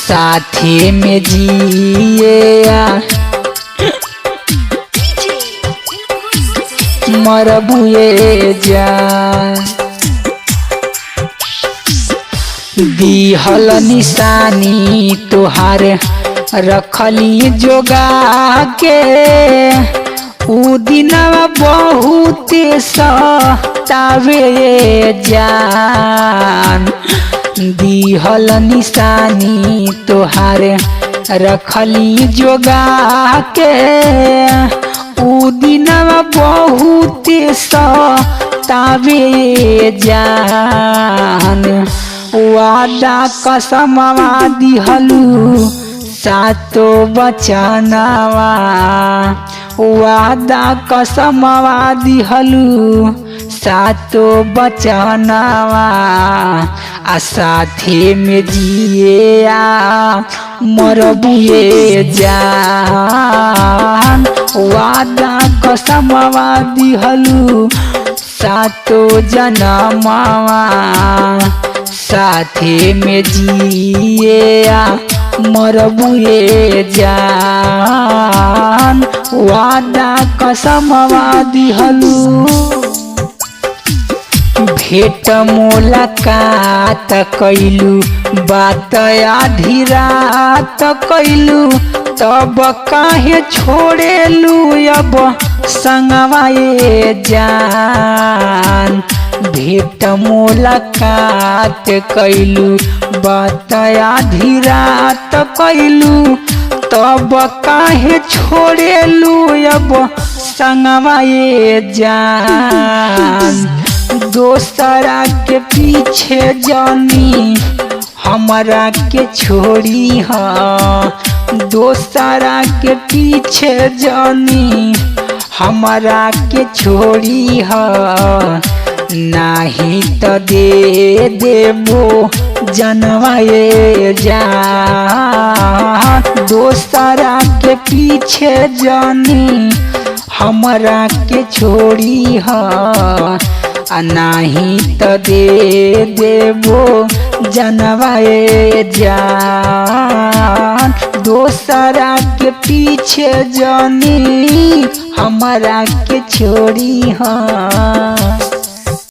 साथे में जिया मरबुए जान। दिहल निशानी तोहार रखली जोगा के उ दिनवा बहुत सतावे जान। दिहल निशानी तोहार रखली जोगा के उ दिनवा बहुत सतावे जान। वादा कसमवा दिहलू सातो बचनवा वादा कसमवा दिहलू सातो बचनवा आ साथे में जिया मरबुए जान। वादा कसमवा दिहलू सातो जनमवा साथे में जिया मरबुए जान। वादा कसमवा दिहलू भेट मुलाकात कैलू बात आधी रात कैलू तब काहे छोड़ेलू अब संगवाए जान। भेट मुलाकात कैलू बात आधी रात कैलू तब काहे छोड़ेलू अब संगवाए जान। दोसरा के पीछे जानी हमरा के छोड़ी हा दोसरा के पीछे जानी हमरा के छोड़ी हा नाही तो दे देबो जनवाए जान। दोसरा के पीछे जानी हमरा के छोड़ी हा नाही तो दे देबो जनवाए जान। दोसरा के पीछे जानी हमरा के छोड़ी हा।